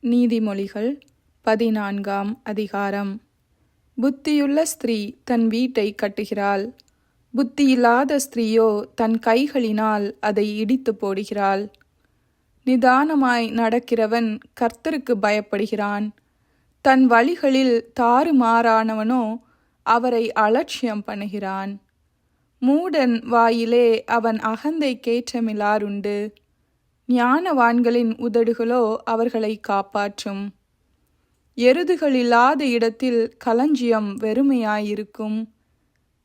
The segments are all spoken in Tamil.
நீதிமொழிகள் 14ஆம் அதிகாரம். புத்தியுள்ள ஸ்திரீ தன் வீட்டை கட்டுகிறாள், புத்தியில்லாத ஸ்திரீயோ தன் கைகளினால் அதை இடித்து போடுகிறாள். நிதானமாய் நடக்கிறவன் கர்த்தருக்கு பயப்படுகிறான், தன் வழிகளில் தாறுமாறானவனோ அவரை அலட்சியம் பண்ணுகிறான். மூடன் வாயிலே அவன் அகந்தைக்கேற்றமிலாறுண்டு, ஞானவான்களின் உதடுகளோ அவர்களை காப்பாற்றும். எருதுகளில்லாத இடத்தில் களஞ்சியம் வெறுமையாயிருக்கும்,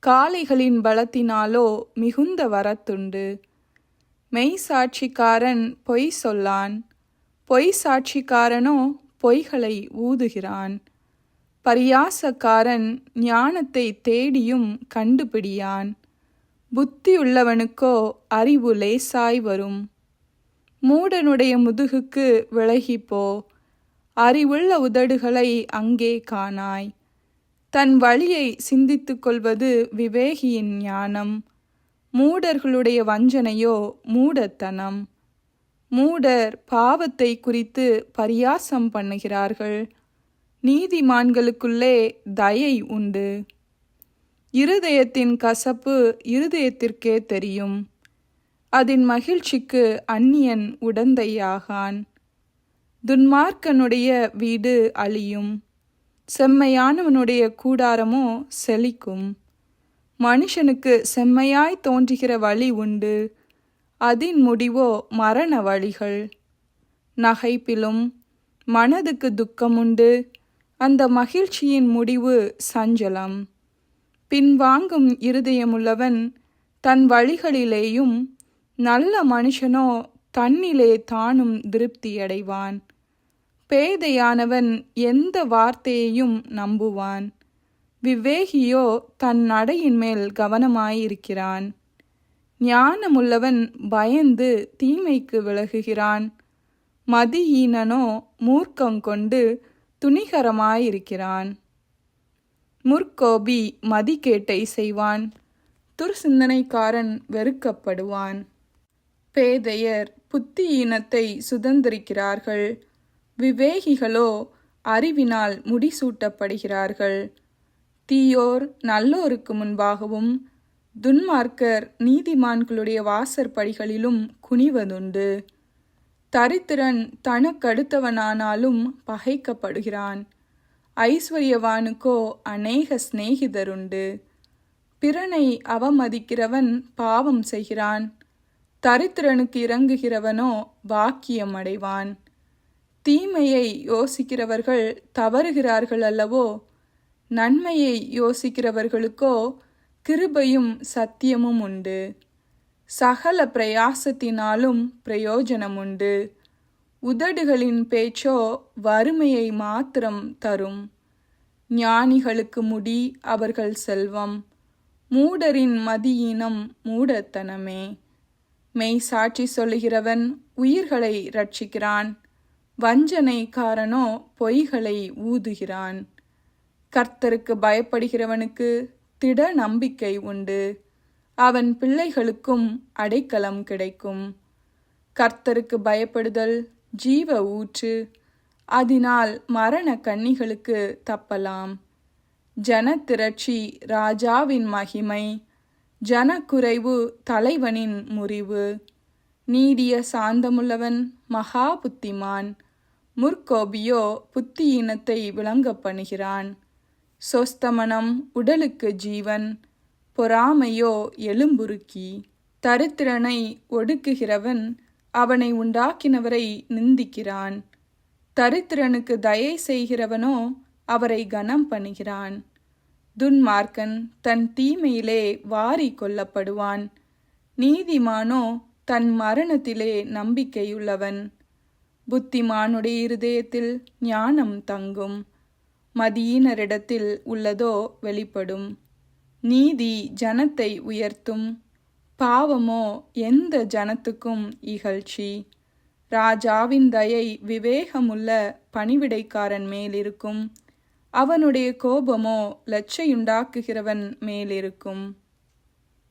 காளைகளின் பலத்தினாலோ மிகுந்த வரத்துண்டு. மெய்சாட்சிக்காரன் பொய் சொல்லான், பொய் சாட்சிக்காரனோ பொய்களை ஊதுகிறான். பரியாசக்காரன் ஞானத்தை தேடியும் கண்டுபிடியான், புத்தியுள்ளவனுக்கோ அறிவு லேசாய் வரும். மூடனுடைய முதுகுக்கு விலகிப்போ, அறிவுள்ள உதடுகளை அங்கே காணாய். தன் வழியை சிந்தித்து கொள்வது விவேகியின் ஞானம், மூடர்களுடைய வஞ்சனையோ மூடத்தனம். மூடர் பாவத்தை குறித்து பரியாசம் பண்ணுகிறார்கள், நீதிமான்களுக்குள்ளே தயை உண்டு. இருதயத்தின் கசப்பு இருதயத்திற்கே தெரியும், அதன் மகிழ்ச்சிக்கு அந்நியன் உடந்தையாகான். துன்மார்க்கனுடைய வீடு அழியும், செம்மையானவனுடைய கூடாரமோ செழிக்கும். மனுஷனுக்கு செம்மையாய் தோன்றுகிற வழி உண்டு, அதின் முடிவோ மரண வழிகள். நகைப்பிலும் மனதுக்கு துக்கமுண்டு, அந்த மகிழ்ச்சியின் முடிவு சஞ்சலம். பின்வாங்கும் இருதயமுள்ளவன் தன் வழிகளிலேயும், நல்ல மனுஷனோ தன்னிலே தானும் திருப்தியடைவான். பேதையானவன் எந்த வார்த்தையையும் நம்புவான், விவேகியோ தன் நடையின் மேல் கவனமாயிருக்கிறான். ஞானமுள்ளவன் பயந்து தீமைக்கு விலகுகிறான், மதியீனனோ மூர்க்கங்கொண்டு துணிகரமாயிருக்கிறான். முற்கோபி மதிகேட்டை செய்வான், துர்சிந்தனைக்காரன் வெறுக்கப்படுவான். பேதையர் புத்தியீனத்தை சுதந்திரிக்கிறார்கள், விவேகிகளோ அறிவினால் முடிசூட்டப்படுகிறார்கள். தீயோர் நல்லோருக்கு முன்பாகவும், துன்மார்க்கர் நீதிமான்களுடைய வாசற்படிகளிலும் குனிவதுண்டு. தரித்திரன் தனக்கடுத்தவனானாலும் பகைக்கப்படுகிறான், ஐஸ்வர்யவானுக்கோ அநேக சிநேகிதருண்டு. பிறனை அவமதிக்கிறவன் பாவம் செய்கிறான், தரித்திரனுக்கு இறங்குகிறவனோ பாக்கியம் அடைவான். தீமையை யோசிக்கிறவர்கள் தவறுகிறார்கள் அல்லவோ, நன்மையை யோசிக்கிறவர்களுக்கோ கிருபையும் சத்தியமும் உண்டு. சகல பிரயாசத்தினாலும் பிரயோஜனமுண்டு, உதடுகளின் பேச்சோ வறுமையை மாத்திரம் தரும். ஞானிகளுக்கு முடி அவர்கள் செல்வம், மூடரின் மதியீனம் மூடத்தனமே. மெய் சாட்சி சொல்லுகிறவன் உயிர்களை ரட்சிக்கிறான், வஞ்சனைக்காரனோ பொய்களை ஊதுகிறான். கர்த்தருக்கு பயப்படுகிறவனுக்கு திட நம்பிக்கை உண்டு, அவன் பிள்ளைகளுக்கும் அடைக்கலம் கிடைக்கும். கர்த்தருக்கு பயப்படுதல் ஜீவ ஊற்று, அதனால் மரண கண்ணிகளுக்கு தப்பலாம். ஜனத்திரட்சி ராஜாவின் மகிமை, ஜனக்குறைவு தலைவனின் முறிவு. நீடிய சாந்தமுள்ளவன் மகா புத்திமான், முற்கோபியோ புத்தியீனத்தை விளங்க பண்ணுகிறான். சொஸ்தமனம் உடலுக்கு ஜீவன், பொறாமையோ எலும்புருக்கி. தரித்திரனை ஒடுக்குகிறவன் அவனை உண்டாக்கினவரை நிந்திக்கிறான், தரித்திரனுக்கு தயை செய்கிறவனோ அவரை கனம் பண்ணுகிறான். துன்மார்க்கன் தன் தீமையிலே வாரி கொள்ளப்படுவான், நீதிமானோ தன் மரணத்திலே நம்பிக்கையுள்ளவன். புத்திமானுடைய இருதயத்தில் ஞானம் தங்கும், மதியீனரிடத்தில் உள்ளதோ வெளிப்படும். நீதி ஜனத்தை உயர்த்தும், பாவமோ எந்த ஜனத்துக்கும் இகழ்ச்சி. ராஜாவின் தயை விவேகமுள்ள பணிவிடைக்காரன் மேலிருக்கும், அவனுடைய கோபமோ லட்சையுண்டாக்குகிறவன் மேலிருக்கும்.